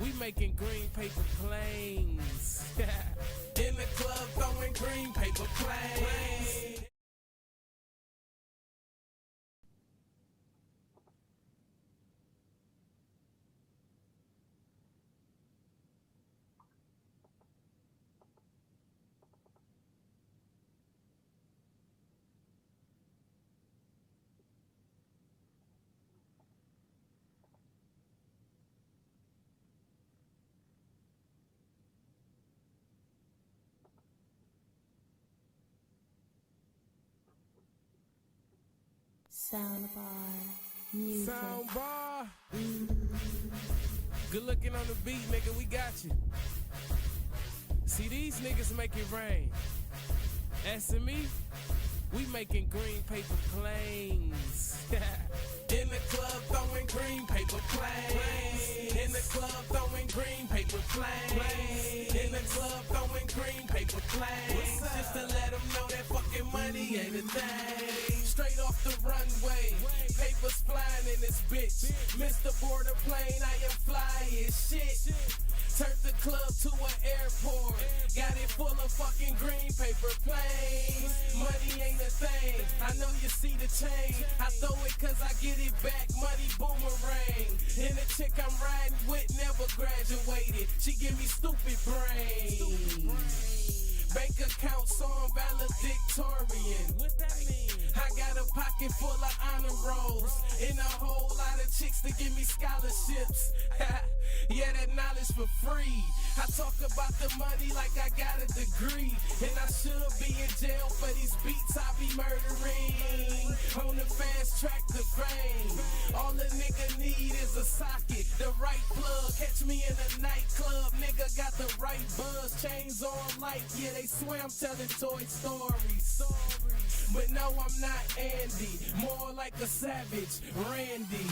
We making green paper planes. In the club throwing green paper planes. Soundbar, music. Soundbar. Good looking on the beat, nigga, we got you. See, these niggas make it rain. As to me, we making green paper planes. In the club throwing green paper planes. In the club throwing green paper planes. In the club throwing green paper planes. Just to let them know that fucking money ain't a thing. Straight off the runway, papers flying in this bitch. Mr. Border Plane, I am fly as shit. Turned the club to an airport. Got it full of fucking green paper planes. Money ain't a thing. I know you see the change. I throw it cause I get it back. Money boomerang. And the chick I'm riding with never graduated. She give me stupid brain. Bank account so I'm valedictorian. What that mean? I got a pocket full of honor rolls and a whole lot of chicks to give me scholarships. Yeah, that knowledge for free. I talk about the money like I got a degree, and I should be in jail for these beats I be murdering. On the fast track to fame, all a nigga need is a socket, the right plug. Catch me in a nightclub, nigga got the right buzz. Chains on light, yeah, they swear I'm telling Toy Stories. But no, I'm not Andy, more like a savage, Randy.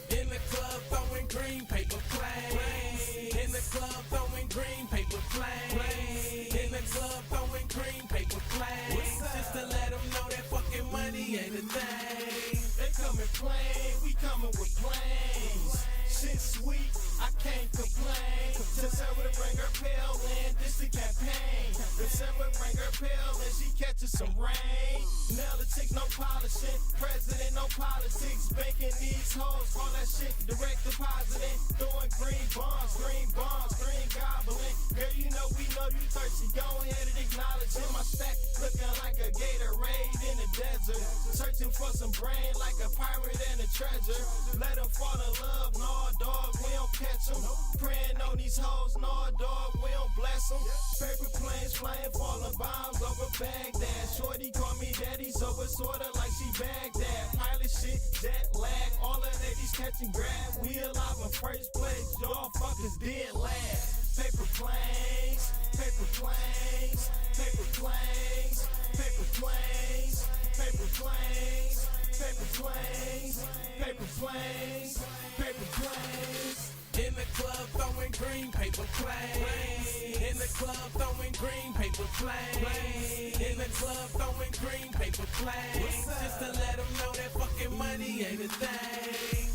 In the club throwing green paper planes. In the club throwing green paper planes. In the club throwing green paper planes. Just to let them know that fucking money ain't a thing. They coming plain, we coming with planes. Shit sweet, I can't complain. December to bring her pill in, this the campaign. December bring her pill and she catches some rain. Nail the chick, no polishing. President, no politics. Banking these hoes, all that shit direct depositing. Throwing green bombs, green gobbling. Girl, you know we know you thirsty. Go ahead and acknowledge it. My stack looking like a Gatorade in the desert. Searching for some brain like a pirate and a treasure. Let them fall in love, no dog, we don't catch them. Praying on these hoes, no dog, we don't bless them. Paper planes flying, falling bombs over Baghdad. Shorty call me daddy, so it's sorta like she Baghdad. Pilot shit, jet lag, all of ladies catching grab. We alive in first place, y'all fuckers dead last. Paper planes, paper planes, paper planes, paper planes, paper planes, paper planes, paper planes, paper planes. In the club throwing green paper planes. In the club throwing green paper planes. In the club throwing green paper planes. Just to let them know that fucking money ain't a thing.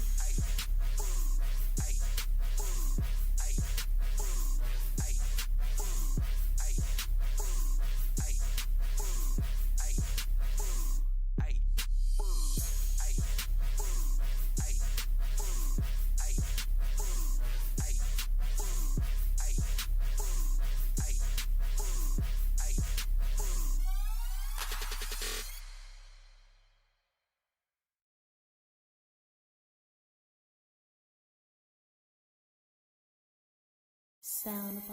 Soundbar,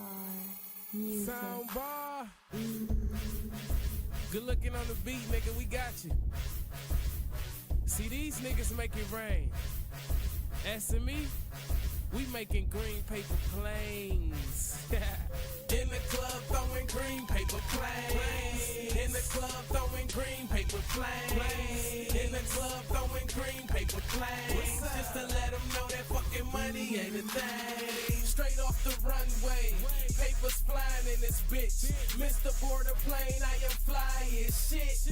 music. Soundbar. Good looking on the beat, nigga, we got you. See, these niggas make it rain. As to me, we making green paper planes. In the club throwing green paper planes. In the club throwing green paper planes. In the club throwing green paper planes. Just to let them know that fucking money ain't a thing. straight off the runway. Papers flying in this bitch. Mr. Border Plane, I am fly as shit.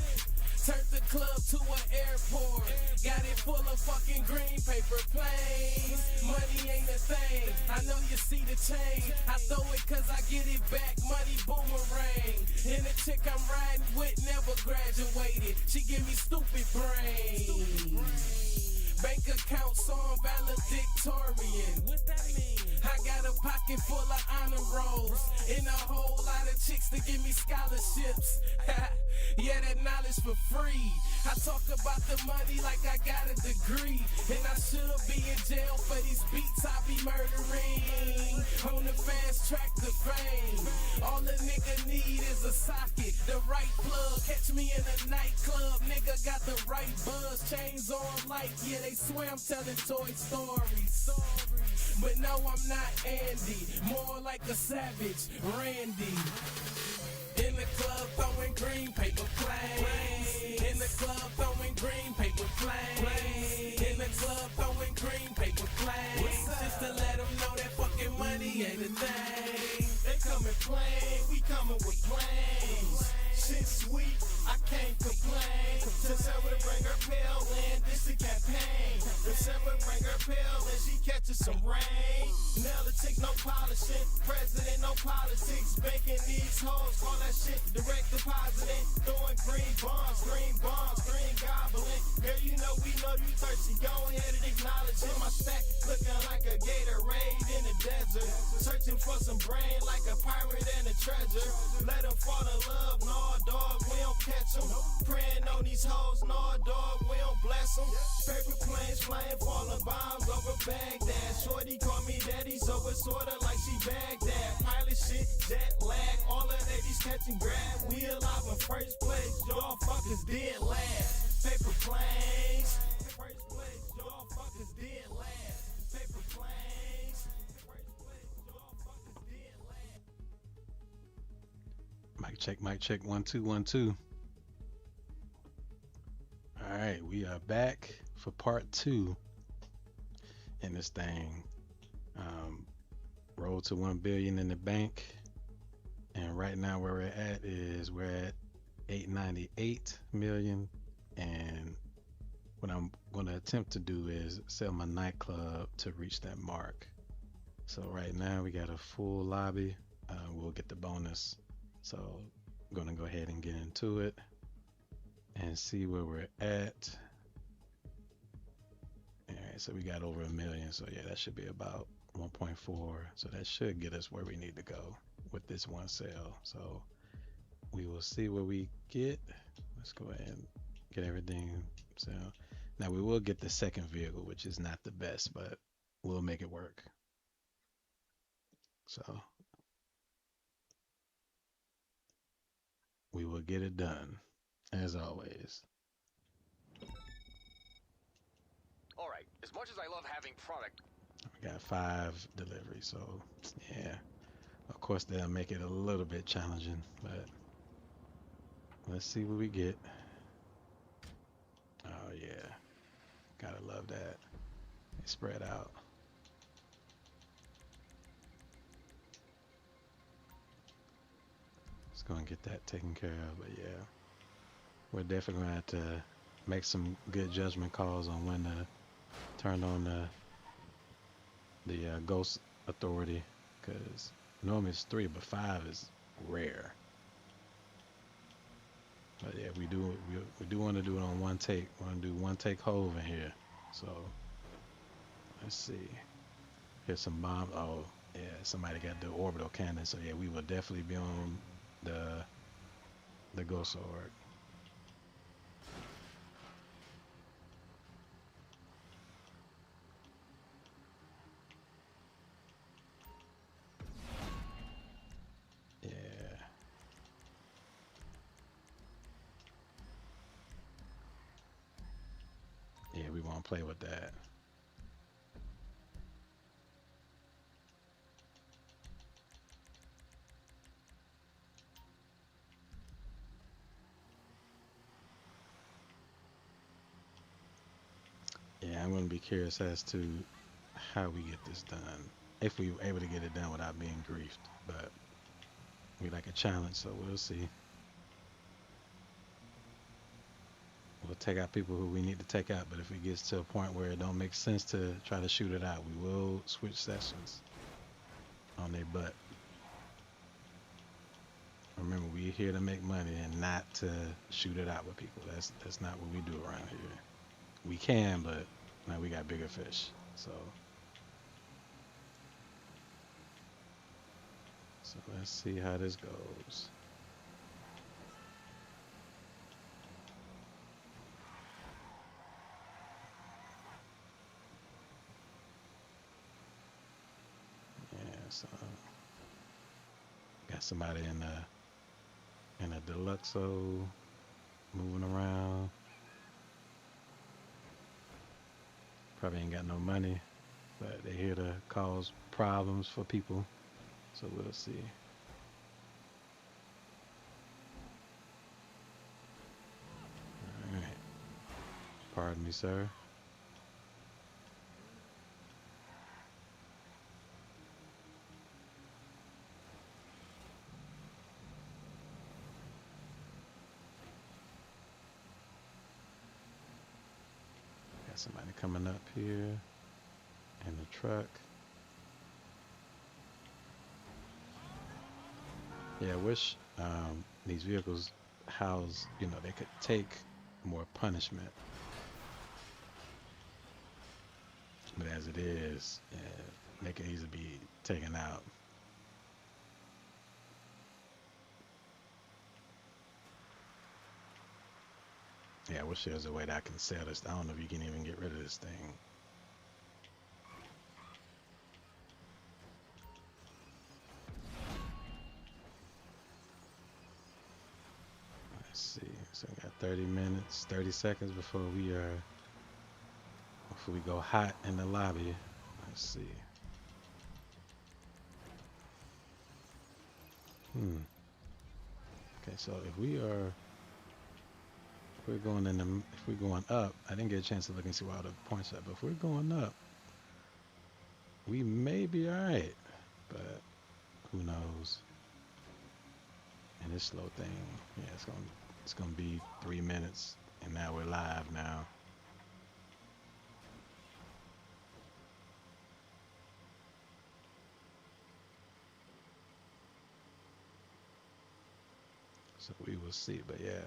Turned the club to an airport. Got it full of fucking green paper planes. Money ain't a thing. I know you see the chain. I throw it cause I get it back. Money boomerang. And the chick I'm riding with never graduated. She give me stupid brain. Bank account so I'm valedictorian. What that mean? I got a pocket full of honor rolls and a whole lot of chicks to give me scholarships. Yeah, that knowledge for free. I talk about the money like I got a degree, and I should be in jail for these beats I be murdering. On the fast track to fame, all a nigga need is a socket, the right plug. Catch me in a nightclub, nigga got the right buzz. Chains on like, yeah, they swear I'm telling Toy Stories. But no, I'm not Andy, more like a savage, Randy. In the club throwing green paper planes. In the club throwing green paper planes. In the club throwing green paper planes. Just to let them know that fucking money ain't a thing. They coming plain, we coming with planes. Shit sweet, I can't complain. Just ever to bring her pill in, this the campaign. Just ever bring her pill and she catches some rain. Nail the chick, no polishing. President, no politics. Banking these hoes, call that shit direct depositing. Throwing green bombs, green gobbling. Girl, you know we know you thirsty. Go ahead and acknowledge it. My stack looking like a Gatorade in the desert. Searching for some brain like a pirate and a treasure. Let them fall in love, no dog, we don't catch them. Praying on these hoes, no dog, we don't bless them. Paper planes flying, falling bombs over Baghdad. Shorty call me daddy, so it's sorta like she Baghdad. Pilot shit, jet lag, all of ladies catching grab. We alive in first place, y'all fuckers dead last. Paper planes, first place, y'all fuckers dead last. Paper planes, first place, y'all fuckers dead last. Mic check, 1 2 1 2. All right, we are back for part 2 in this thing. Road to 1 billion in the bank, and right now where we're at is we're at 898 million, and what I'm going to attempt to do is sell my nightclub to reach that mark. So right now we got a full lobby. We'll get the bonus, so I'm going to go ahead and get into it and see where we're at. All right, so we got over 1 million, so yeah, that should be about 1.4, so that should get us where we need to go with this one sale. So we will see where we get. Let's go ahead and get everything so now we will get the second vehicle, which is not the best, but we'll make it work. So we will get it done as always. All right, as much as I love having product, We got 5 deliveries, so yeah, of course they'll make it a little bit challenging, but let's see what we get. Oh yeah, gotta love that. They spread out. Just gonna get that taken care of, but yeah, we're definitely gonna have to make some good judgment calls on when to turn on the ghost authority, because normally it's 3, but 5 is rare. But yeah, we do want to do it on one take. We want to do one take hove in here. So let's see. Here's some bomb. Oh yeah, somebody got the orbital cannon. So yeah, we will definitely be on the ghost sword. Yeah, we won't play with that. Yeah, I'm going to be curious as to how we get this done. if we were able to get it done without being griefed. But we like a challenge, so we'll see. We'll take out people who we need to take out, but if it gets to a point where it don't make sense to try to shoot it out, we will switch sessions on their butt. Remember, we're here to make money and not to shoot it out with people. That's not what we do around here. We can, but now we got bigger fish. So let's see how this goes. Yeah, so got somebody in a deluxo moving around. Probably ain't got no money, but they're here to cause problems for people. So we'll see. All right. Pardon me, sir. Got somebody coming up here in the truck. Yeah, I wish these vehicles house, they could take more punishment. But as it is, they can easily be taken out. Yeah, I wish there was a way that I can sell this. I don't know if you can even get rid of this thing. Let's see. So we got 30 minutes, 30 seconds before we go hot in the lobby. Let's see. Okay, so if we're going up, I didn't get a chance to look and see where all the points are, but if we're going up, we may be alright, but who knows? And this slow thing, yeah, it's gonna be 3 minutes, and now we're live now. So we will see, but yeah.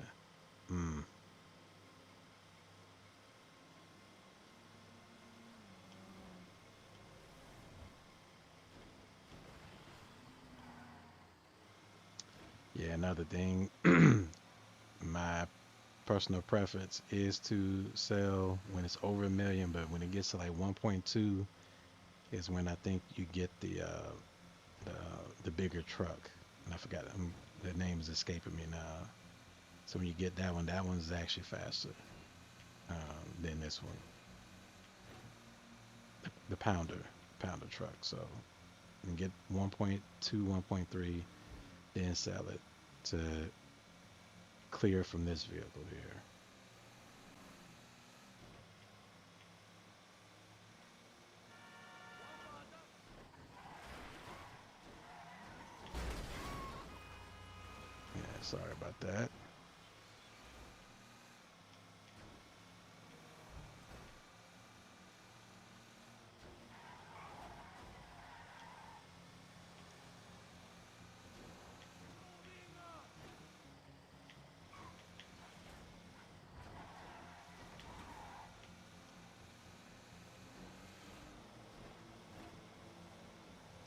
Yeah, another thing, my personal preference is to sell when it's over 1 million, but when it gets to like 1.2 is when I think you get the bigger truck. And I forgot, the name is escaping me now. So when you get that one's actually faster than this one. The pounder truck. So you can get 1.2, 1.3, then sell it to clear from this vehicle here. Yeah, sorry about that.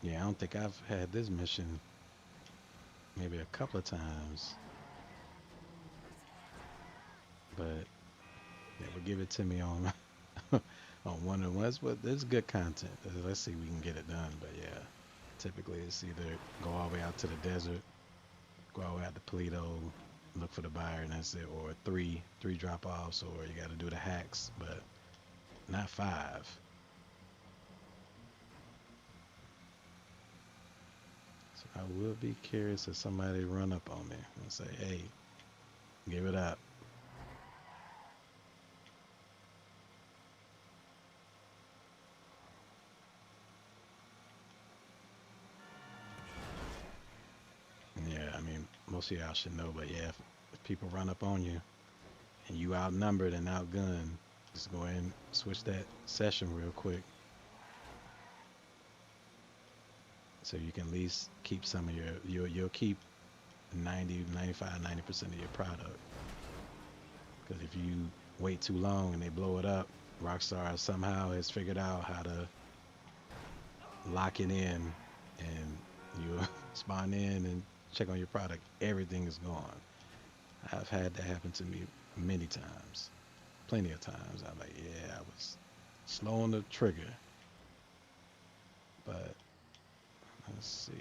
Yeah, I don't think I've had this mission maybe a couple of times, but yeah, will give it to me on on one of ones. But there's good content. Let's see if we can get it done. But yeah, typically it's either go all the way out to the desert, go all the way out to Toledo, look for the buyer, and that's it, or three drop offs, or you got to do the hacks, but not 5. I will be curious if somebody run up on me and say, hey, give it up. most of y'all should know, but yeah, if people run up on you and you outnumbered and outgunned, just go ahead and switch that session real quick, so you can at least keep some of you'll keep 90, 95, 90% of your product. Because if you wait too long and they blow it up, Rockstar somehow has figured out how to lock it in, and you spawn in and check on your product, everything is gone. I've had that happen to me many times, plenty of times. I'm like, yeah, I was slow on the trigger. But let's see.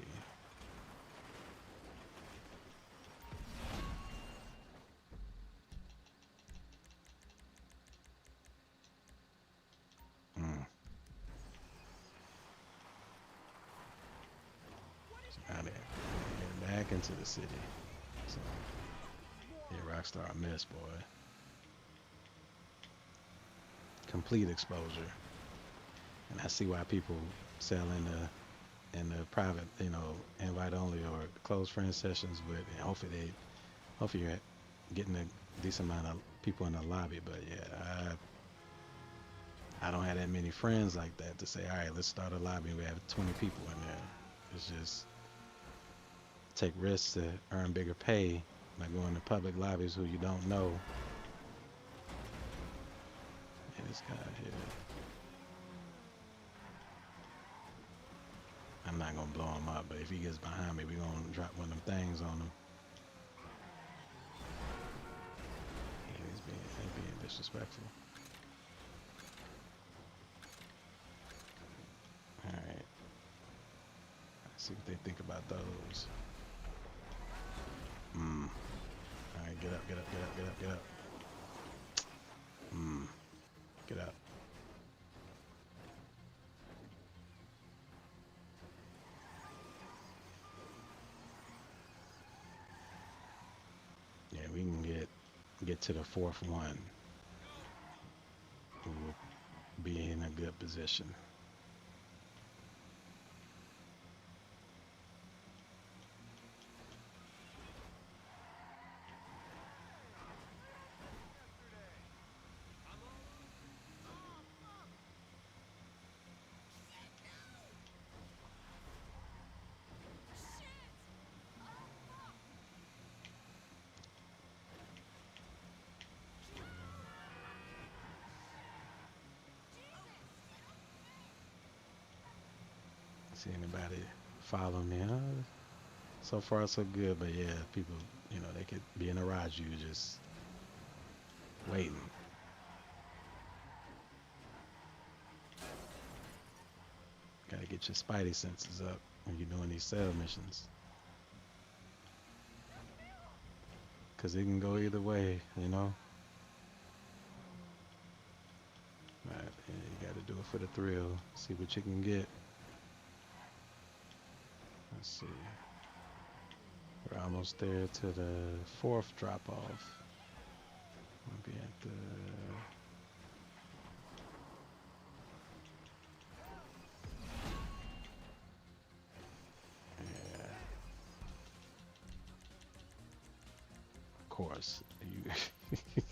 Now they're getting back into the city. So, yeah, Rockstar a mess, boy. Complete exposure. And I see why people sell in the private, you know, invite only or closed friend sessions with, and hopefully you're getting a decent amount of people in the lobby. But yeah, I don't have that many friends like that to say, all right, let's start a lobby and we have 20 people in there. It's just take risks to earn bigger pay by going to public lobbies who you don't know. And this guy here, I'm not gonna blow him up, but if he gets behind me, we're gonna drop one of them things on him. Yeah, he's being disrespectful. Alright. Let's see what they think about those. Alright, get up, get up, get up, get up, get up. Get up. Yeah, we can get to the fourth one. We will be in a good position. See anybody follow me? So far so good, but yeah, people, you know, they could be in a ride you just waiting. Gotta get your spidey senses up when you're doing these sale missions, cause it can go either way, you know. Right, yeah, you gotta do it for the thrill. See what you can get. Let's see. We're almost there to the fourth drop off. We'll be at the of course.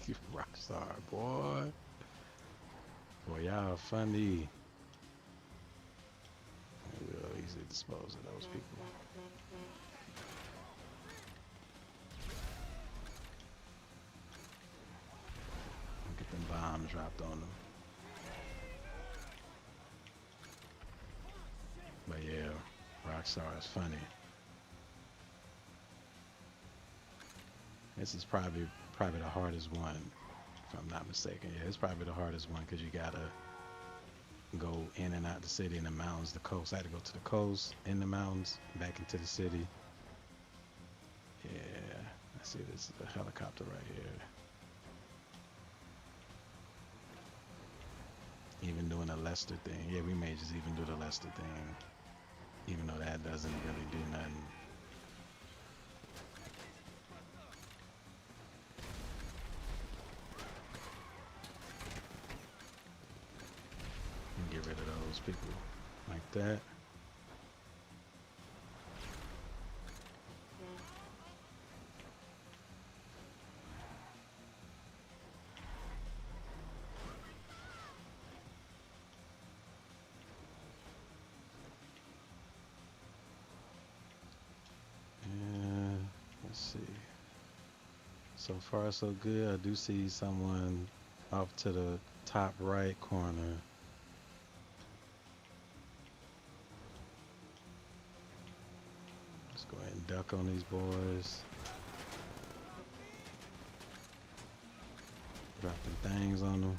You rockstar, boy. Boy, y'all funny. We'll easily dispose of those people. Get them bombs dropped on them. But yeah, Rockstar is funny. This is probably the hardest one, if I'm not mistaken. Yeah, it's probably the hardest one because you gotta go in and out the city, in the mountains, the coast. I had to go to the coast, in the mountains, back into the city. Yeah, I see this is a helicopter right here. Even doing the Lester thing. Yeah, we may just even do the Lester thing, even though that doesn't really do nothing. Get rid of those people like that. So far, so good. I do see someone off to the top right corner. Let's go ahead and duck on these boys. Dropping things on them.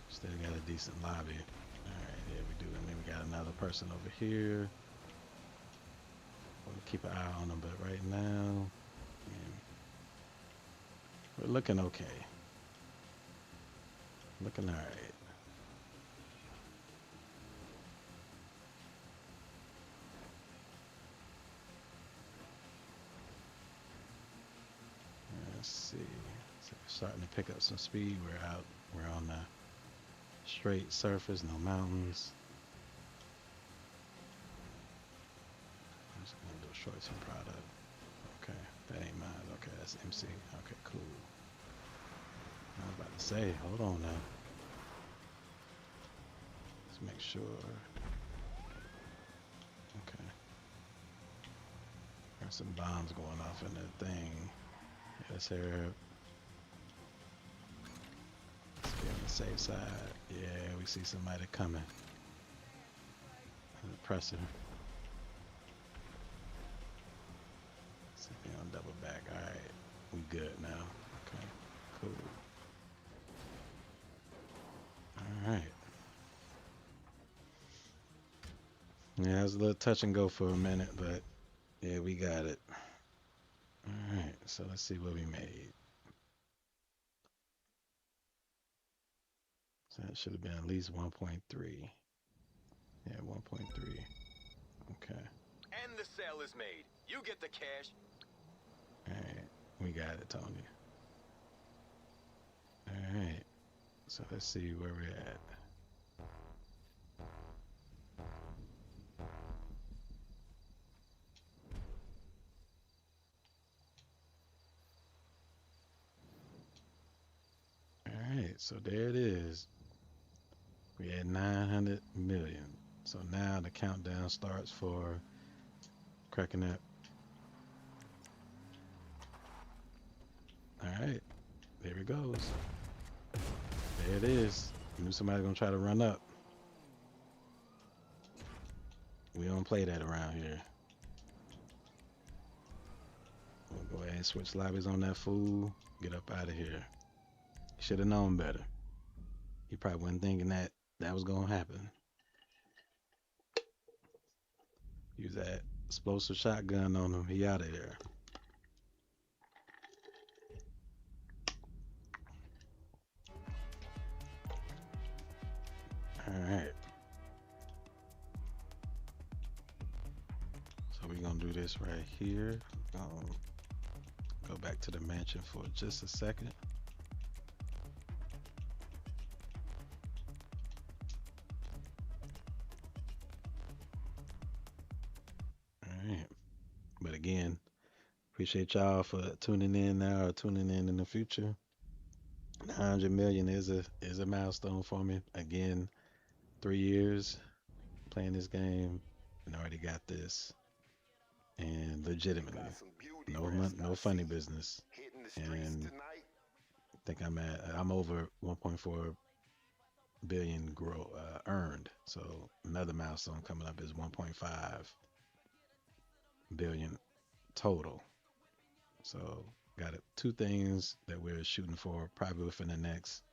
Still got a decent lobby. Alright, yeah, we do. And then we got another person over here. We'll keep an eye on them, but right now, we're looking okay. Looking alright. Let's see. So we're starting to pick up some speed. We're on the straight surface, no mountains. I'm just gonna do short some product. Okay, that ain't mine. Okay, that's MC. Okay, cool. I was about to say, hold on now. Let's make sure. Okay. There's some bombs going off in that thing. Let's hear it. Let's be on the safe side. Yeah, we see somebody coming. The presser. See if they don't double back. Alright, we good now. Okay, cool. Alright. Yeah, it was a little touch and go for a minute, but yeah, we got it. Alright, so let's see what we made. So that should have been at least 1.3. Yeah, 1.3. Okay. And the sale is made. You get the cash. Alright, we got it, Tony. Alright, so let's see where we're at. Alright, so there it is. We had 900 million. So now the countdown starts for cracking that. Alright, there it goes. There it is. I knew somebody gonna try to run up. We don't play that around here. We'll go ahead and switch lobbies on that fool. Get up out of here. Should have known better. He probably wasn't thinking that was gonna happen. Use that explosive shotgun on him. He out of there. Alright. So we're gonna do this right here. Go back to the mansion for just a second. Alright. But again, appreciate y'all for tuning in now or tuning in the future. 900 million is a milestone for me. Again, 3 years playing this game and already got this, and legitimately no funny business. And I think I'm over 1.4 billion earned. So another milestone coming up is 1.5 billion total. So got two things that we're shooting for probably within the next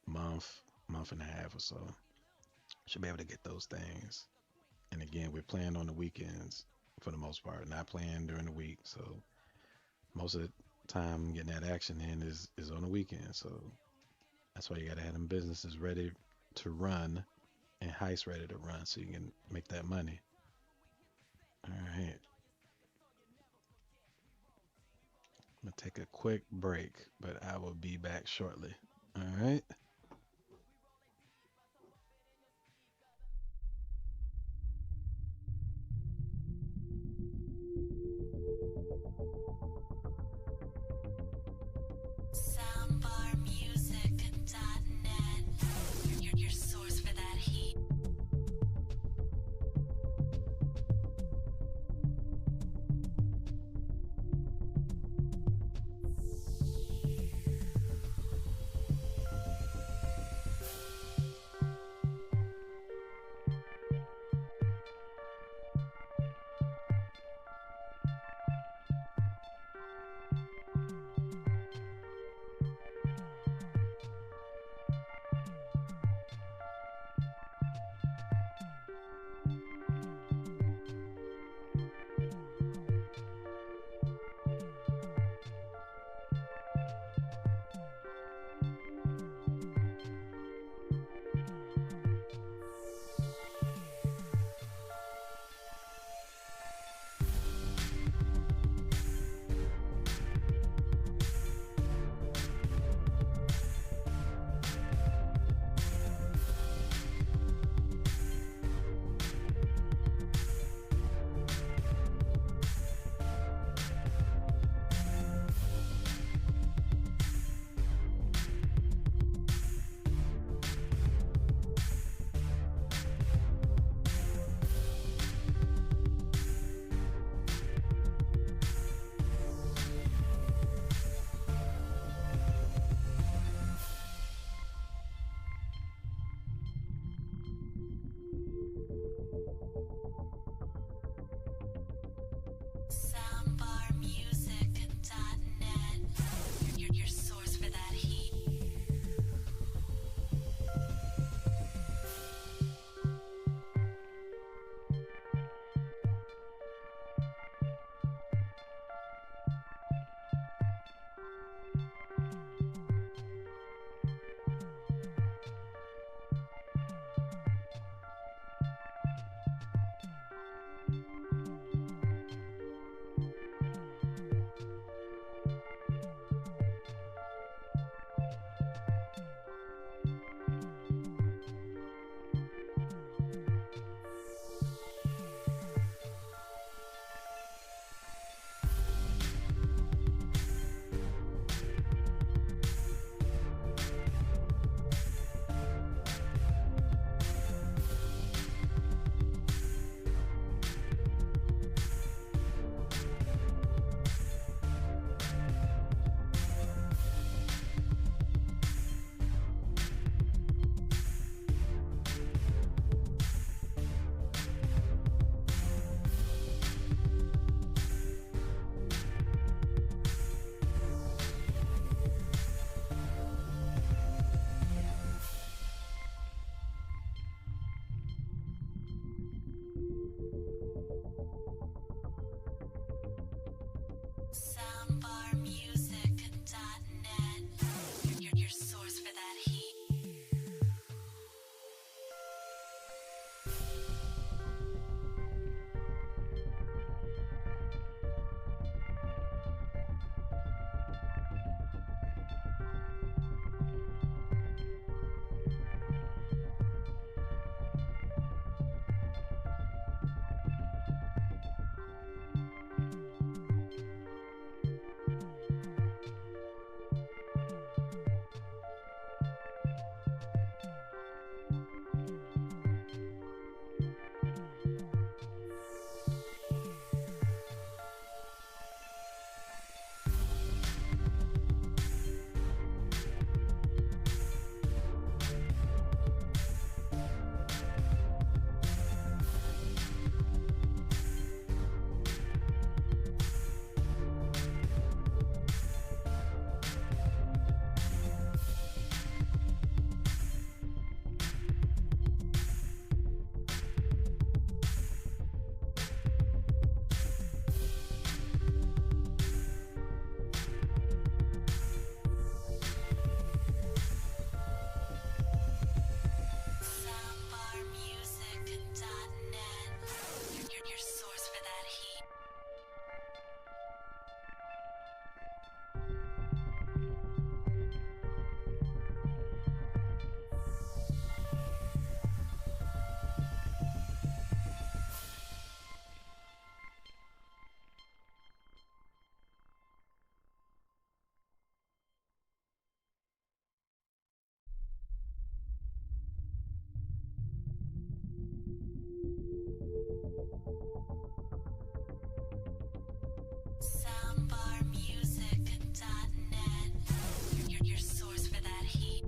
month and a half or so. Should be able to get those things. And again, we're playing on the weekends for the most part, not playing during the week. So most of the time getting that action in is on the weekend. So that's why you got to have them businesses ready to run and heists ready to run so you can make that money. All right. I'm going to take a quick break, but I will be back shortly. All right. Soundbarmusic.net. Your source for that heat. Soundbarmusic.net. Your source for that heat. Soundbarmusic.net. Your source for that heat. Soundbarmusic.net. Your source for that heat.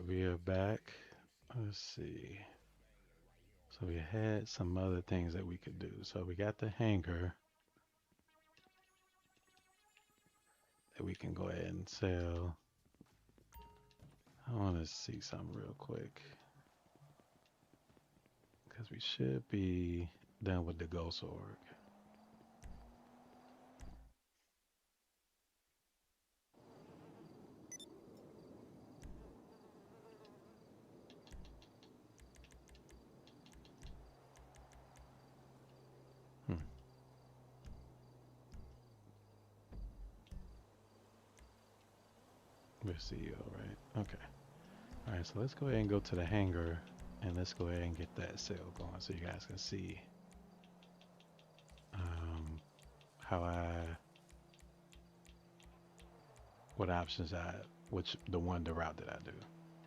we are back. Let's see. So we had some other things that we could do. So we got the hangar that we can go ahead and sell. I want to see something real quick because we should be done with the ghost org. We're CEO, right? Okay. All right, so let's go ahead and go to the hangar and let's go ahead and get that sale going so you guys can see what options the route that I do,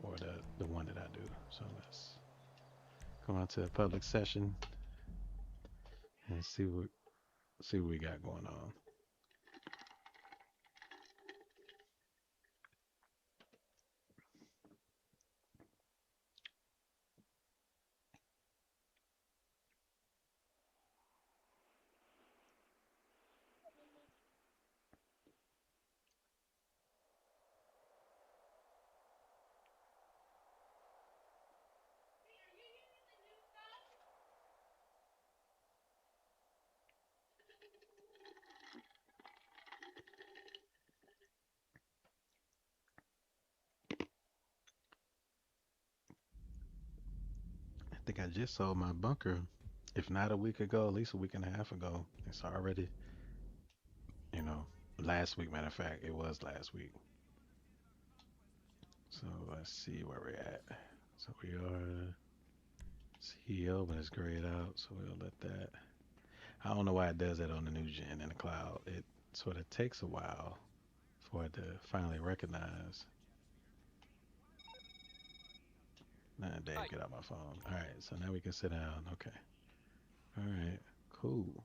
or the one that I do. So let's go on to the public session and see what we got going on. I think I just sold my bunker, if not a week ago, at least a week and a half ago. It's already, last week. Matter of fact, it was last week. So let's see where we're at. So we are CEO, but it's grayed out, so we'll let that. I don't know why it does that on the new gen in the cloud. It sort of takes a while for it to finally recognize. Nah, damn, get out my phone. All right, so now we can sit down. Okay. All right, cool.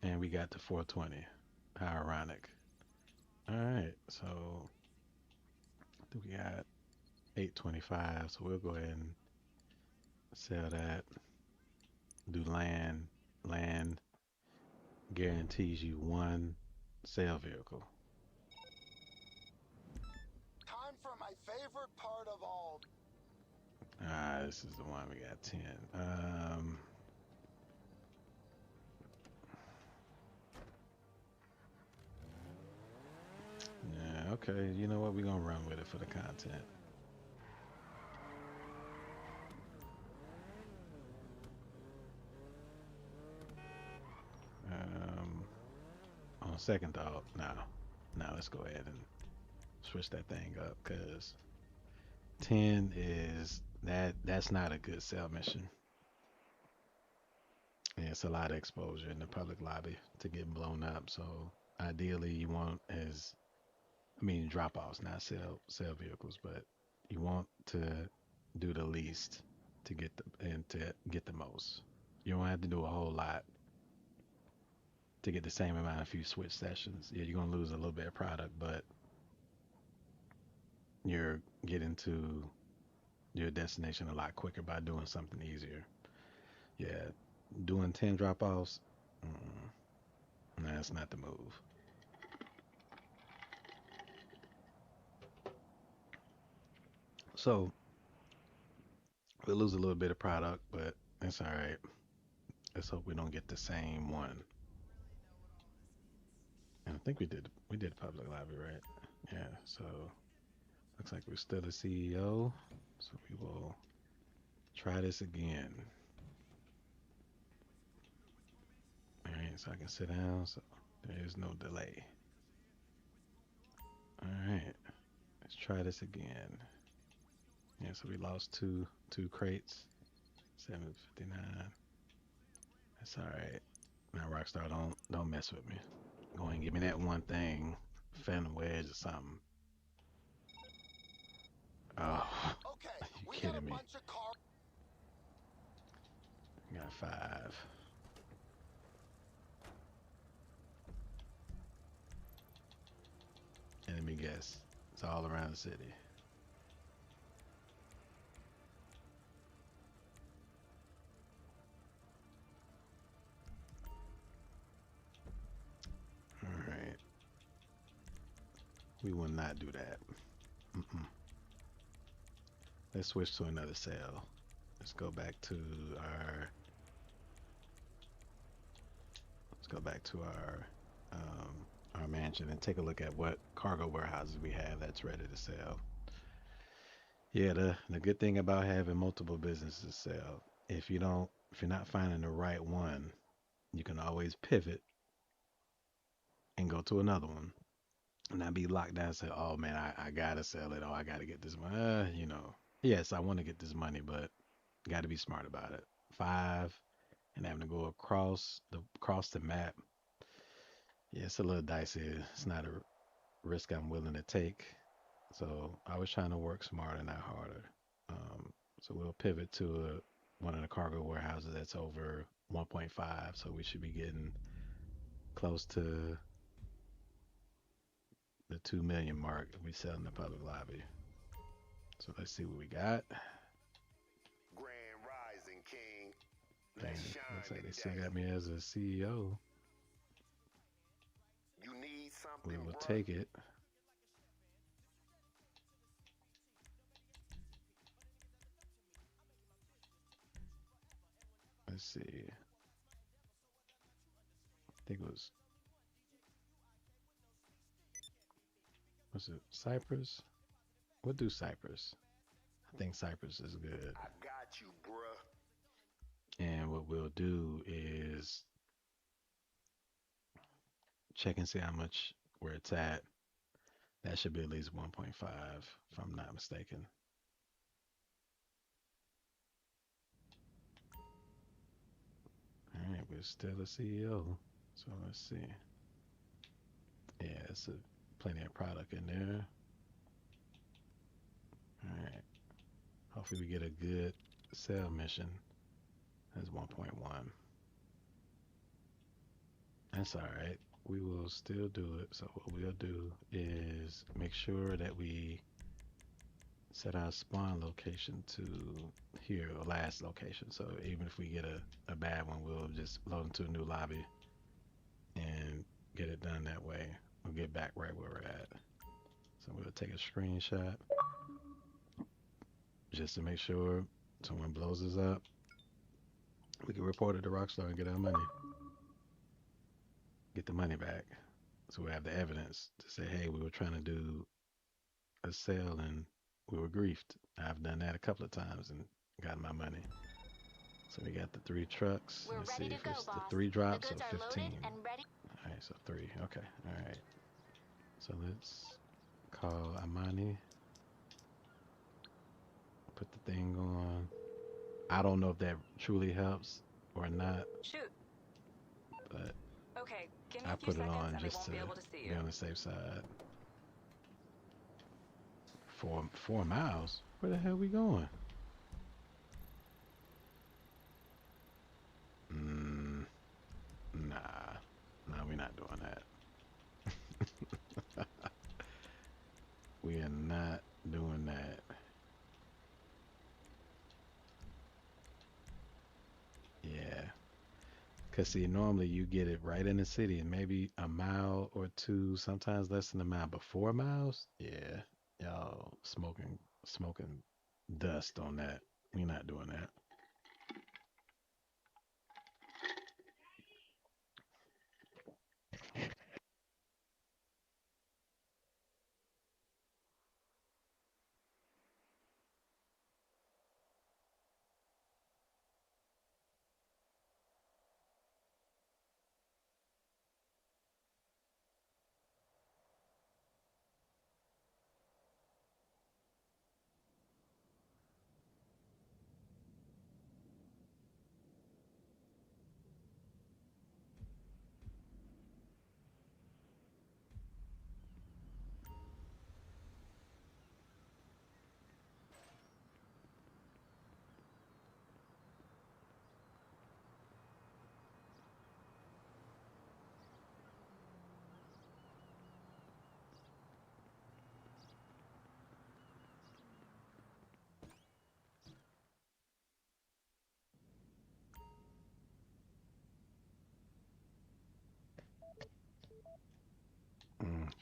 And we got to 420. How ironic. All right, so I think we got 825. So we'll go ahead and sell that. Do land. Land guarantees you one sale vehicle. Time for my favorite part of all. This is the one we got 10. Yeah, okay. You know what? We're gonna run with it for the content. On second thought, now let's go ahead and switch that thing up, because 10 is that's not a good sell mission. And it's a lot of exposure in the public lobby to get blown up. So ideally you want drop offs, not sell vehicles, but you want to do the least to get the most. You don't have to do a whole lot to get the same amount of few switch sessions. Yeah, you're gonna lose a little bit of product, but you're getting to your destination a lot quicker by doing something easier. Yeah, doing 10 drop offs, that's not the move. So we'll lose a little bit of product, but it's all right. Let's hope we don't get the same one. And I think we did public lobby, right? Yeah, so looks like we're still a CEO. So we will try this again. All right, so I can sit down, so there is no delay. All right, let's try this again. Yeah, so we lost two crates, 759. That's all right. Now Rockstar, don't mess with me. Go ahead and give me that one thing, Phantom Wedge or something. Oh, Okay, you kidding me? Got 5. And let me guess, it's all around the city. We will not do that. Mm-mm. Let's switch to another sale. Let's go back to our. Let's go back to our mansion and take a look at what cargo warehouses we have that's ready to sell. Yeah, the good thing about having multiple businesses sell, if you're not finding the right one, you can always pivot and go to another one and not be locked down and say, oh man, I gotta sell it. Oh, I gotta get this money. Yes, I want to get this money, but got to be smart about it. 5 and having to go across the map. Yeah, it's a little dicey. It's not a risk I'm willing to take. So I was trying to work smarter, not harder. So we'll pivot to one of the cargo warehouses that's over 1.5. So we should be getting close to the 2 million mark if we sell in the public lobby. So let's see what we got. Grand Rising King. Dang, Let's shine looks like they still today. got me as a CEO. You need We something, will bruh? take it. Let's see. I think it was it Cypress? We'll do Cypress. I think Cypress is good. I got you, bruh. And what we'll do is check and see how much where it's at. That should be at least 1.5 if I'm not mistaken. All right, we're still a CEO. So let's see. Yeah, it's plenty of product in there. All right. Hopefully we get a good sale mission. That's 1.1. That's all right. We will still do it. So what we'll do is make sure that we set our spawn location to here, or last location. So even if we get a bad one, we'll just load into a new lobby and get it done that way. We'll get back right where we're at. So we'll take a screenshot just to make sure someone blows us up. We can report it to Rockstar and get our money. Get the money back. So we have the evidence to say, hey, we were trying to do a sale and we were griefed. I've done that a couple of times and got my money. So we got the 3 trucks. We're Let's see ready if to it's go, the boss. 3 drops The or goods are 15. loaded and ready. All right, so 3. Okay, all right. So let's call Amani. Put the thing on. I don't know if that truly helps or not, Shoot. but Okay, give me I a few put it seconds on and they just won't to be able to see be you. on the safe side. 4 miles? Where the hell we going? Nah, we're not doing that. We are not doing that. Yeah. Cause see, normally you get it right in the city and maybe a mile or 2, sometimes less than a mile, but 4 miles? Yeah. Y'all smoking dust on that. We're not doing that.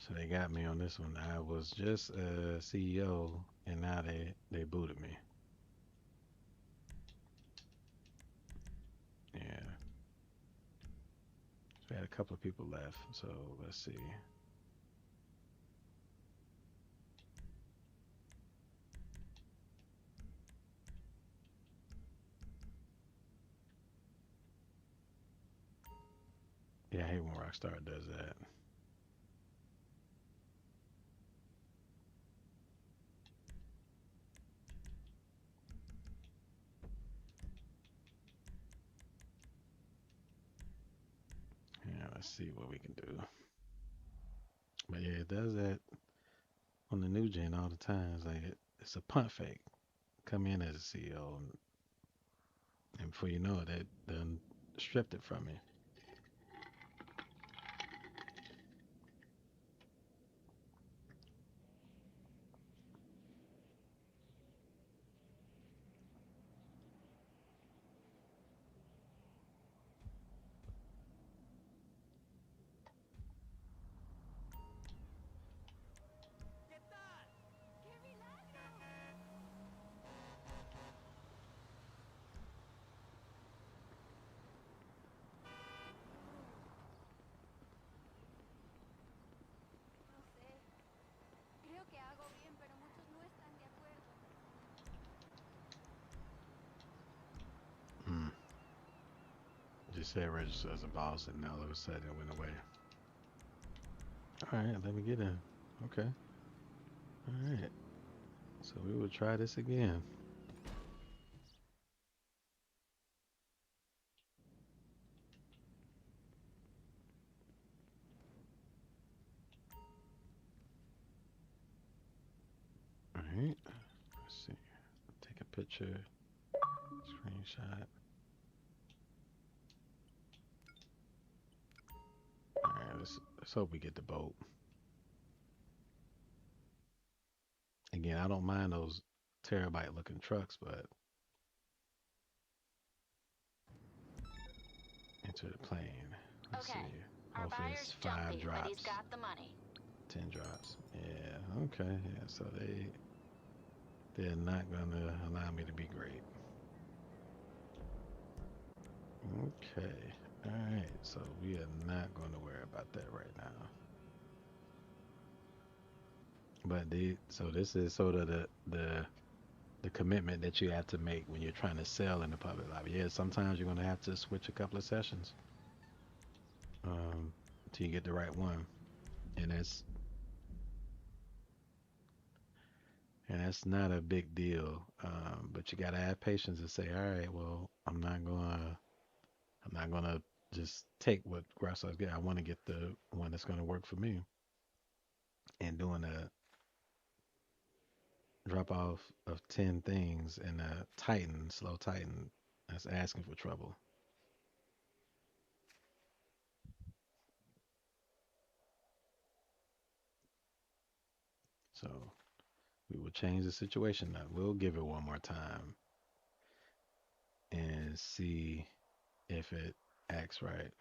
So they got me on this one. I was just a CEO, and now they booted me. Yeah. So we had a couple of people left. So let's see. Yeah, I hate when Rockstar does that. Yeah, let's see what we can do. But yeah, it does that on the new gen all the time. It's like it's a punt fake. Come in as a CEO, and before you know it, they done stripped it from me. No sé. Creo que hago bien, pero muchos no están de acuerdo. Hmm. Just said register as a boss, and now all of a sudden it went away. All right, let me get in. Okay. All right. So we will try this again. All right. Let's see. Take a picture. Screenshot. All right. Let's hope we get the boat. Again, I don't mind those terabyte looking trucks, but enter the plane. Let's Okay. see. Our Hopefully it's buyer's 5 jumpy, but he's drops. got the money. 10 drops. Yeah. Okay. Yeah. So they're not gonna allow me to be great. Okay. All right. So we are not going to worry about that right now. But so this is sort of the commitment that you have to make when you're trying to sell in the public lobby. Yeah, sometimes you're going to have to switch a couple of sessions till you get the right one, and that's not a big deal. But you got to have patience and say, all right, well, I'm not gonna just take what Grasshopper's get. I want to get the one that's going to work for me. And doing a drop off of 10 things in a slow Titan, that's asking for trouble. So we will change the situation now. We'll give it one more time and see if it acts right.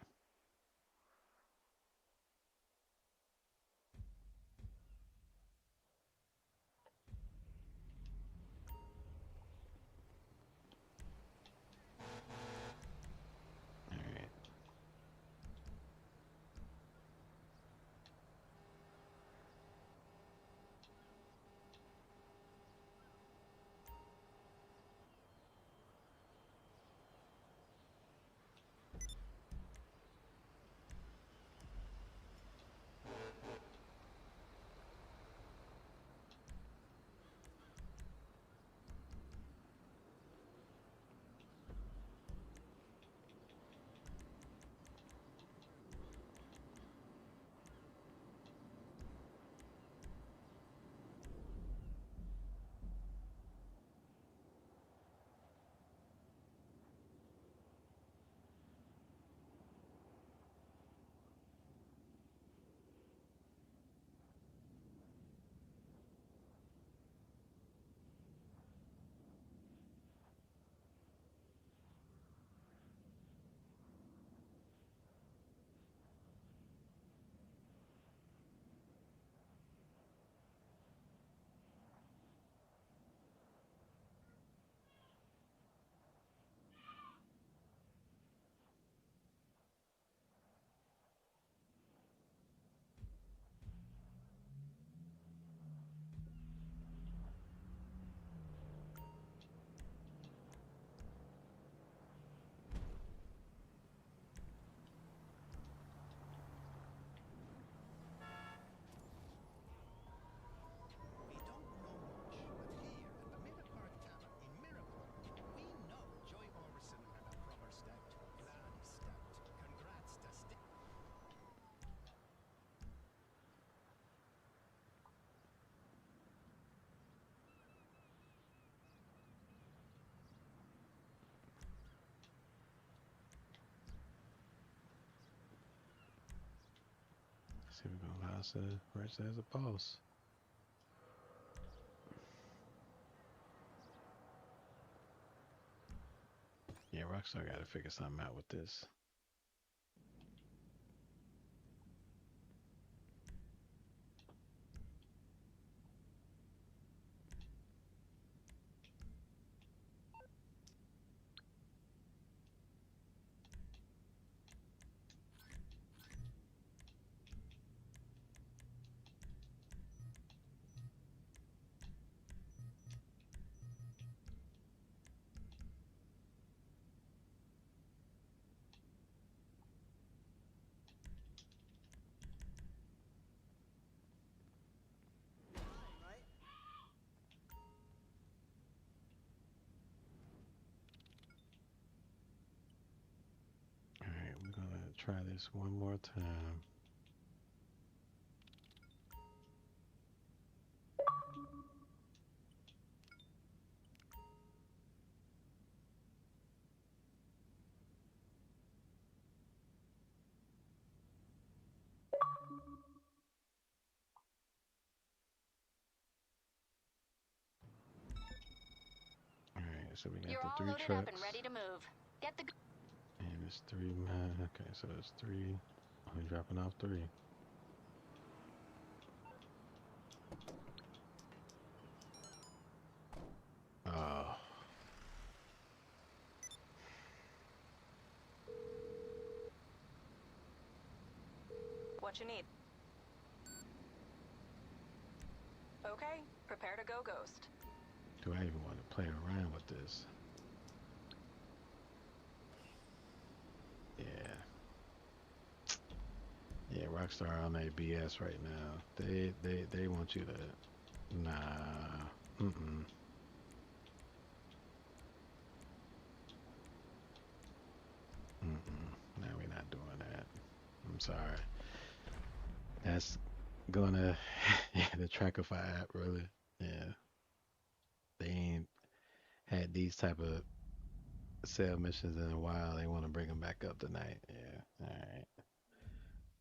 All right. See, we're gonna allow us to register as a boss. Yeah, Rockstar got to figure something out with this. Alright, we're gonna try this one more time. Alright, so we got You're the all 3 loaded trucks. up and ready to move. Get the. And it's 3 man. Okay, so it's 3. Only dropping off 3. Oh. What you need? Okay, prepare to go, Ghost. Do I even want to play around with this? Yeah. Yeah, Rockstar on their BS right now. They want you to. Nah. Mm-mm. No, we're not doing that. I'm sorry. That's gonna yeah, the Trackify app really. Yeah. They ain't had these type of sale missions in a while. They want to bring them back up tonight. Yeah. Alright.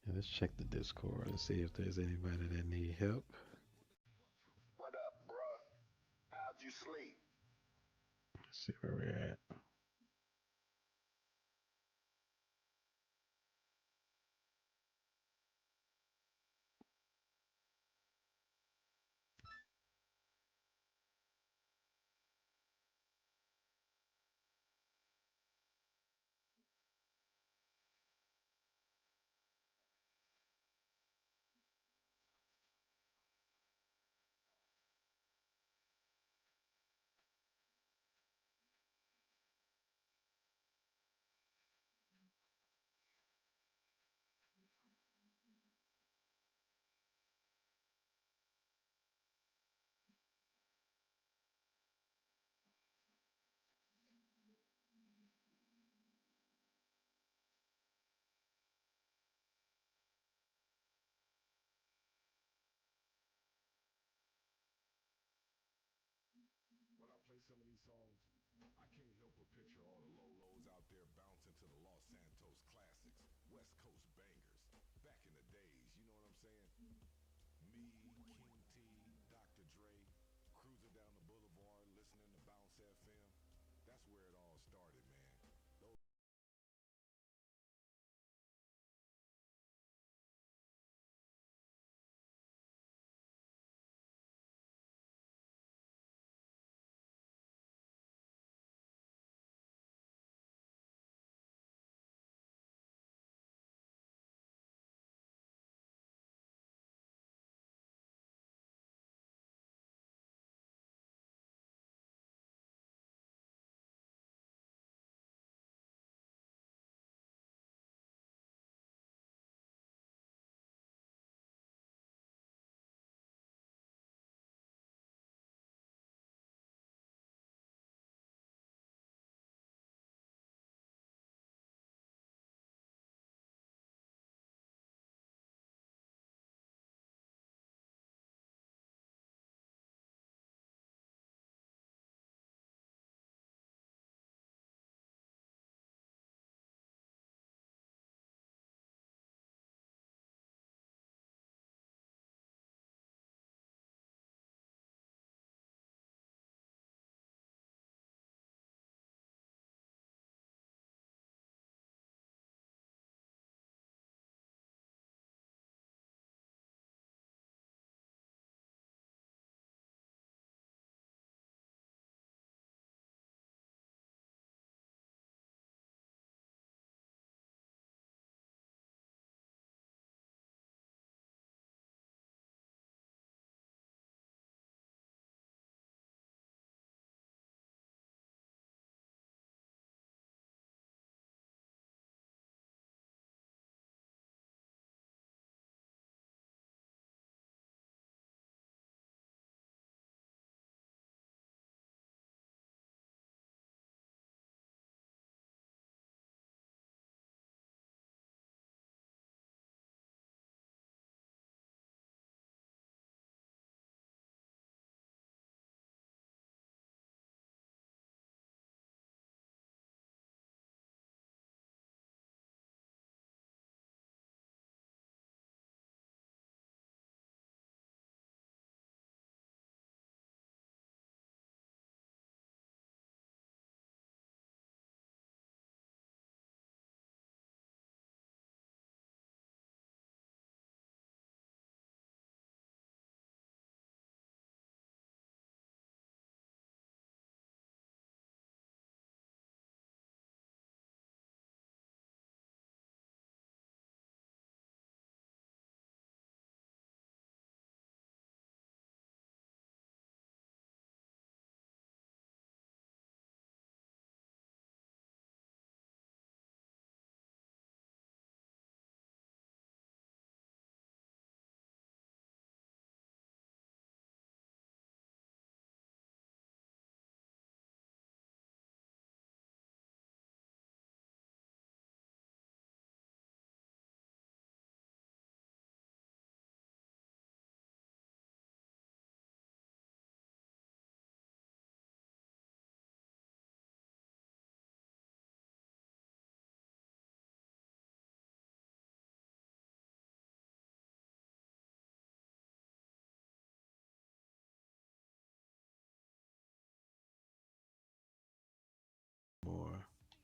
Yeah, let's check the Discord and see if there's anybody that need help. What up, bruh? How'd you sleep? Let's see where we're at. When I play some of these songs, I can't help but picture all the lolos out there bouncing to the Los Santos classics, West Coast bangers, back in the days, you know what I'm saying? Me, King T, Dr. Dre, cruising down the boulevard listening to Bounce FM. That's where it all started, man.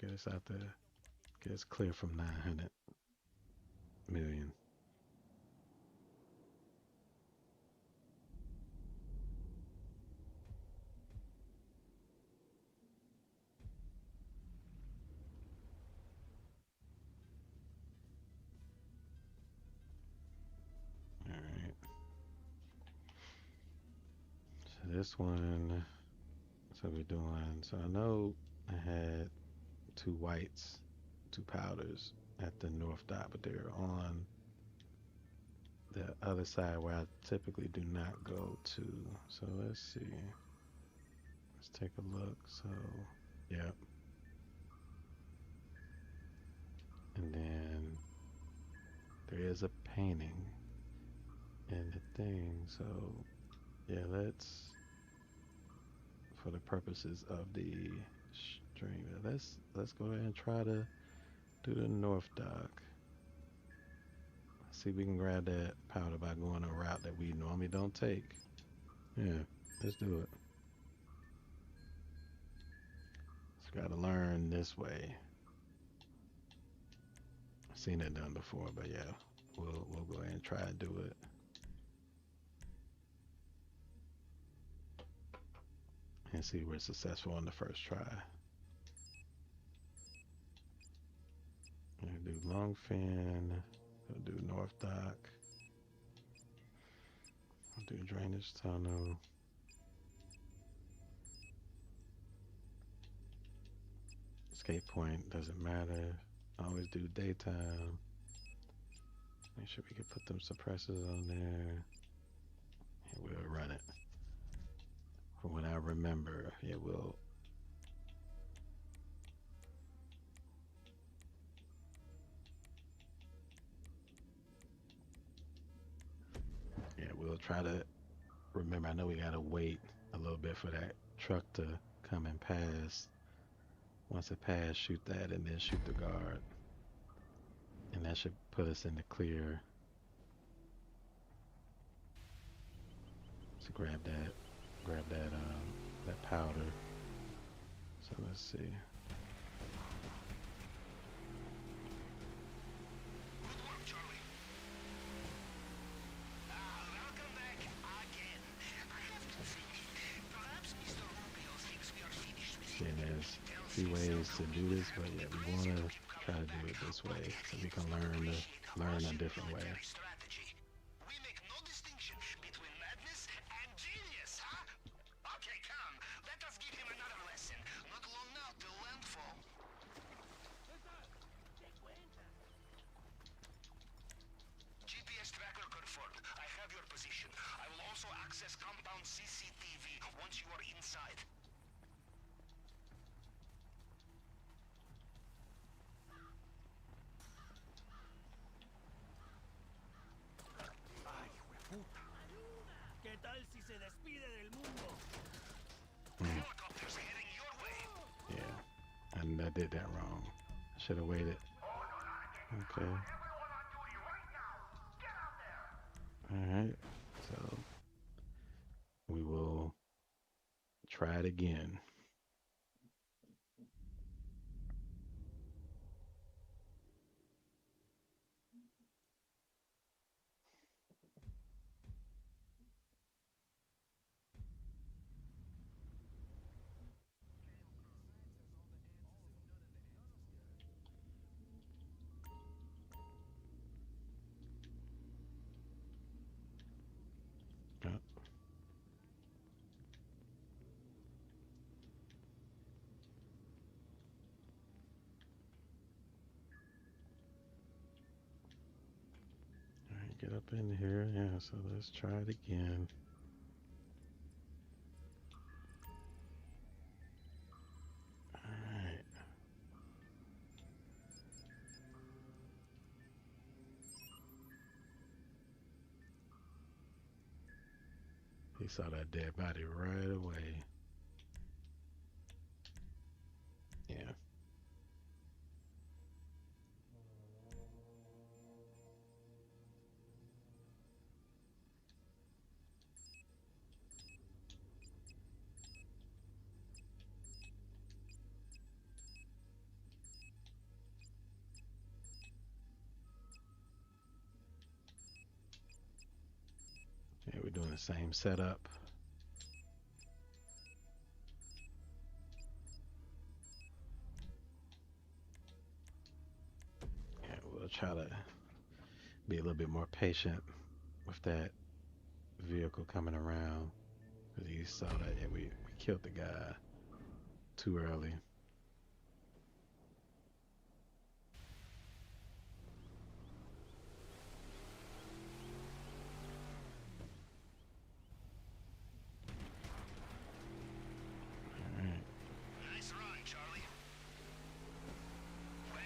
Get us out there. Get us clear from 900 million. All right. So this one, so we're doing. So I know I had 2 whites, 2 powders at the north dot, but they're on the other side where I typically do not go to. So let's see. Let's take a look. So, yep. And then there is a painting in the thing. So, yeah, let's, for the purposes of the string, let's go ahead and try to do the north dock. See if we can grab that powder by going a route that we normally don't take. Yeah, let's do it. Just gotta learn this way. I've seen it done before, but yeah, we'll go ahead and try to do it. And see if we're successful on the first try. We'll do long fin. We'll do north dock. I'll do drainage tunnel. Escape point doesn't matter. Always do daytime. Make sure we can put them suppressors on there. And we'll run it. From what I remember, it will. Yeah, we'll try to remember. I know we gotta wait a little bit for that truck to come and pass. Once it passes, shoot that and then shoot the guard. And that should put us in the clear. So grab that powder. So let's see. And there's a few ways to do this, but yeah, we want to try to do it this way so we can learn a different way. We make no distinction between madness and genius, huh? Okay, come. Let us give him another lesson. Not long now till landfall. GPS tracker confirmed. I have your position. I will also access compound CCTV once you are inside. Helicopters heading your way. Yeah, and I did that wrong. I should have waited. Okay. Alright, so we will try it again. Get up in here, yeah, so let's try it again. Alright. He saw that dead body right away. Yeah. Okay, we're doing the same setup. And we'll try to be a little bit more patient with that vehicle coming around. Because you saw that, yeah, we killed the guy too early. Nice run, Charlie. Well,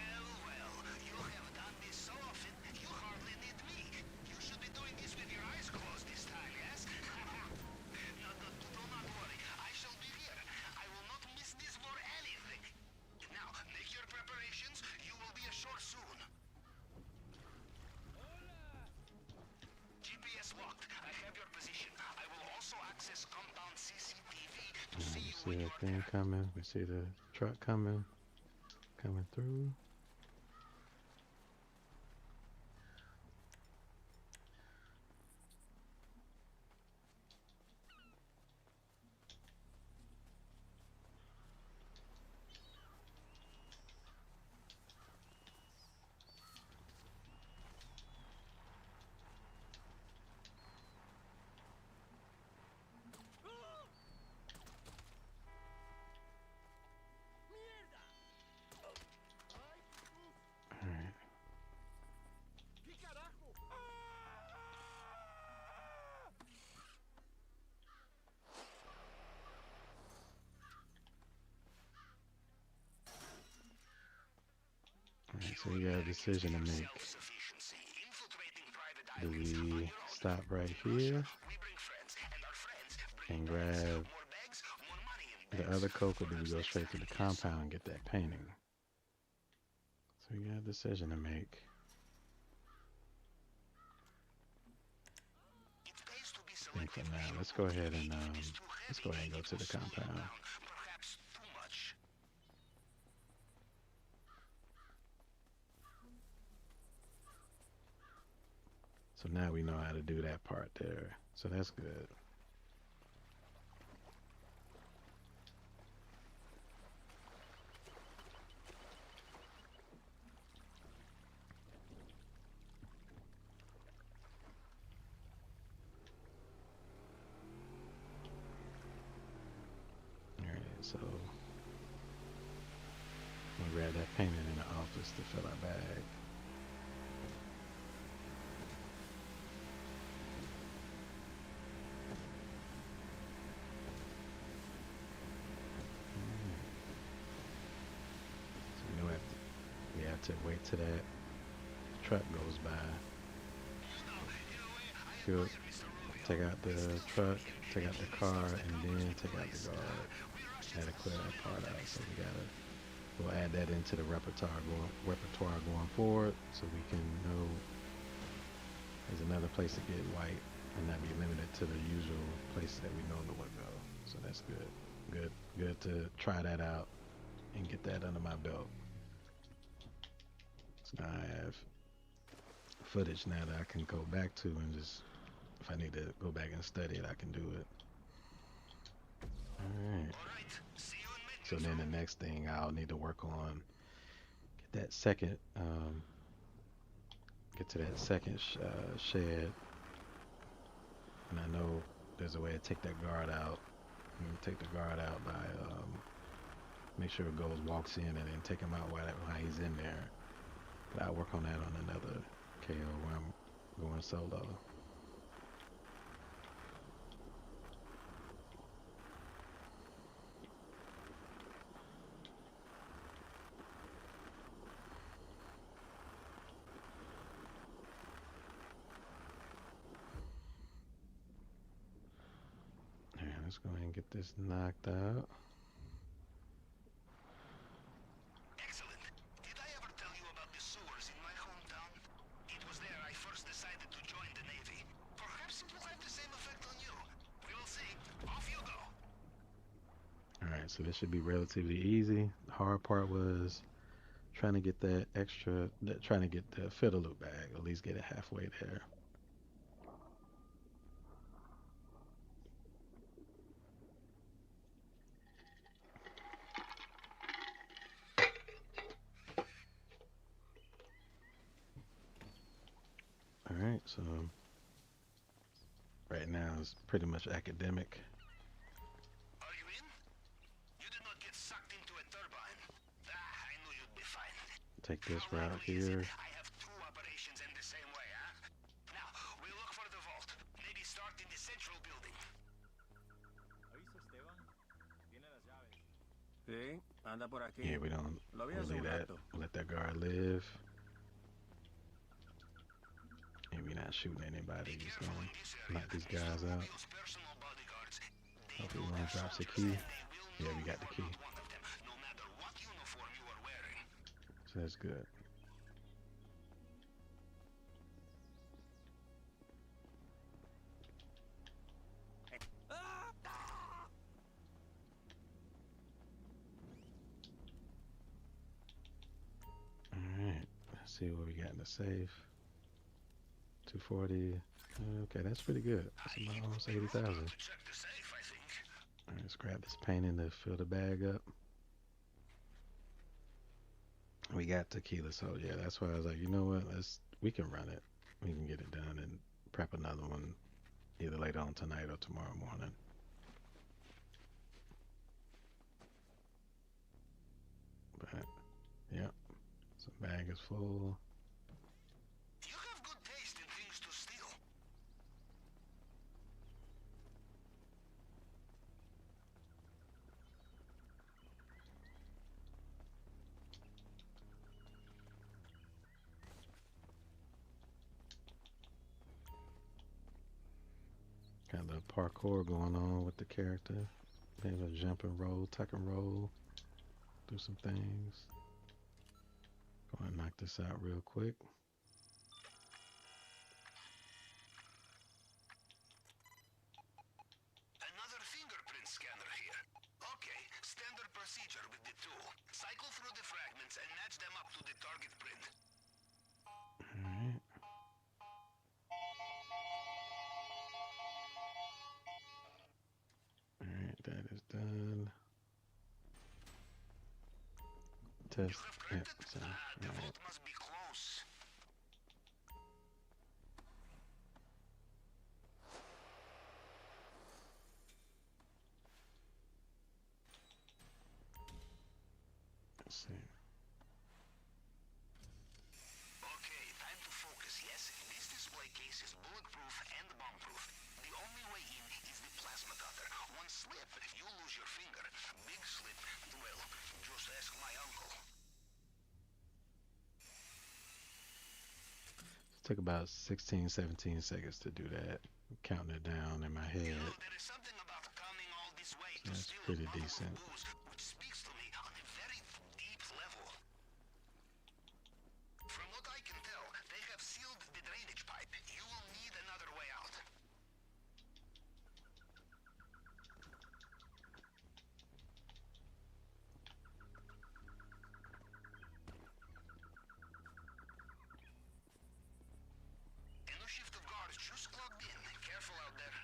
you have done this so often, you hardly need me. You should be doing this with your eyes closed this time, yes? No, do not worry. I shall be here. I will not miss this for anything. Now, make your preparations. You will be ashore soon. GPS locked. I have your position. I will also access compound CCTV to see you See when that you're thing there. coming. We see the truck coming through. All right. Alright, so we got a decision to make. Self-sufficiency, infiltrating private Do islands. On we your stop right in Russia, here we bring friends, and our friends bring and bags. grab More bags, more money in the bags. other coke, or do we Perhaps go next straight to the time, yes. compound and get that painting? So we got a decision to make. It pays to be I think for selective. now, You let's go ahead and if it is too let's go ahead and heavy, go it to will the slow you compound. down, perhaps too much. So now we know how to do that part there. So that's good. Alright, so we'll grab that painting in the office to fill our bag. So we have to wait till that truck goes by. He'll take out the truck, take out the car, and then take out the guard. Had to clear that part out, so we'll add that into the repertoire going forward, so we can know there's another place to get white and not be limited to the usual places that we normally would go. So that's good. Good to try that out and get that under my belt. So now I have footage now that I can go back to, and just, if I need to go back and study it, I can do it. Alright. So then the next thing I'll need to work on, get that second, get to that second shed. And I know there's a way to take that guard out. You can take the guard out by, make sure it goes, walks in, and then take him out while he's in there. But I'll work on that on another KO where I'm going solo. Alright, let's go ahead and get this knocked out. Excellent. Did I ever tell you about the sewers in my hometown? It was there I first decided to join the Navy. Perhaps it will have the same effect on you. We will see. Off you go. Alright, so this should be relatively easy. The hard part was trying to get that extra, trying to get the fiddle loop bag, at least get it halfway there. So right now it's pretty much academic. Are you in? You did not get sucked into a turbine. I knew you'd be fine. Take this How route likely is it here. I have two operations in the same way, huh? Now, we look for the vault. Maybe start in the central building. Sí, anda por aquí. Yeah, we don't Lo vi hace really un that. rato. Let that guard live. And we not shooting anybody. Just gonna knock these guys out. Hopefully one drops a key. Yeah, we got the key. So that's good. Alright, let's see what we got in the safe. 240. Okay, that's pretty good. That's about almost 80,000. Alright, let's grab this painting to fill the bag up. We got tequila, so yeah, that's why I was like, you know what, we can run it. We can get it done and prep another one either later on tonight or tomorrow morning. But yeah, so bag is full. You have good taste in things to steal. Got a little parkour going on with the character. Maybe a jump and roll, tuck and roll, do some things. Go and knock this out real quick. Another fingerprint scanner here. Okay, standard procedure with the tool. Cycle through the fragments and match them up to the target print. Alright. Alright, that is done. Test. You have Yep, printed? so, The alright. vault must be close. Let's see. Okay, time to focus. Yes, this display case is bulletproof and bomb-proof. The only way in is the plasma cutter. One slip, you lose your finger. Big slip, well, just ask my uncle. Took about 16, 17 seconds to do that. Counting it down in my head. You know, there is something about coming all this way to That's steal pretty a bottle decent. of booze, which speaks to me on a very deep level. From what I can tell, they have sealed the drainage pipe. You will need another way out. A new shift of guards just clocked in. Careful out there.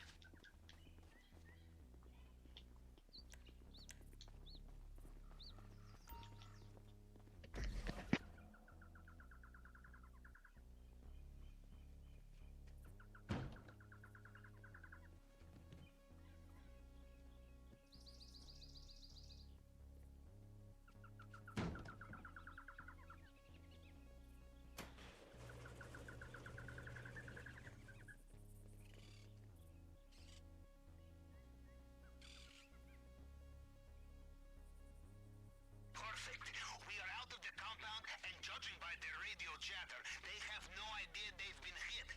Perfect. We are out of the compound, and judging by their radio chatter, they have no idea they've been hit.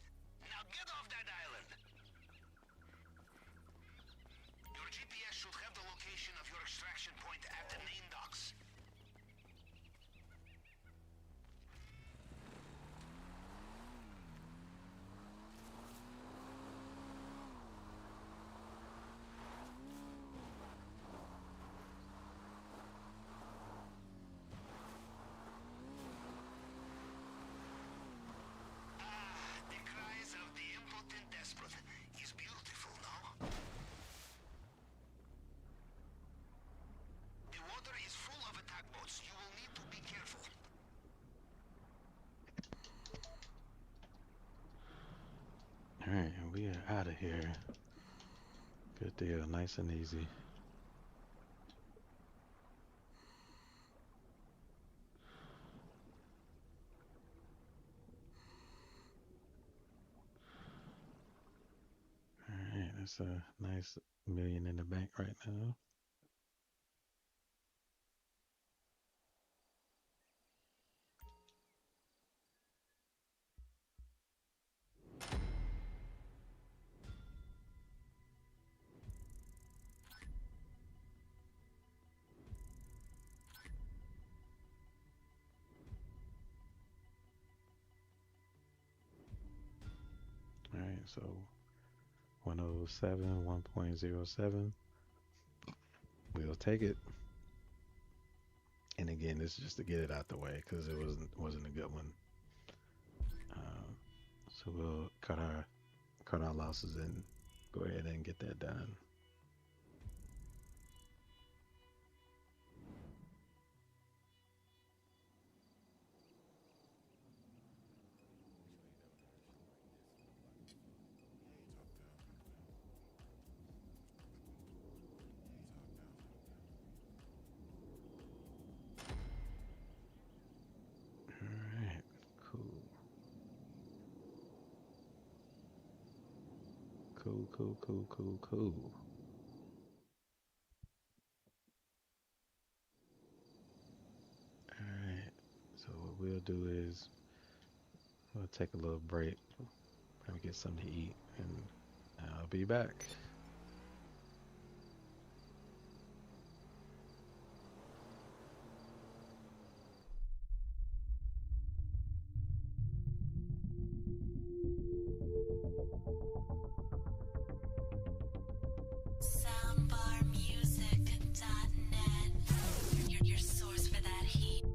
Now get off that island. Your GPS should have the location of your extraction point at the main docks. out of here. Good deal, nice and easy. Alright, that's a nice million in the bank right now. Alright, so 107, 1.07. We'll take it. And again, this is just to get it out the way because it wasn't a good one. So we'll cut our losses and go ahead and get that done. Alright, cool. Cool. Alright, so what we'll do is we'll take a little break, probably get something to eat, and I'll be back. Soundbarmusic.net. Your source for that heat.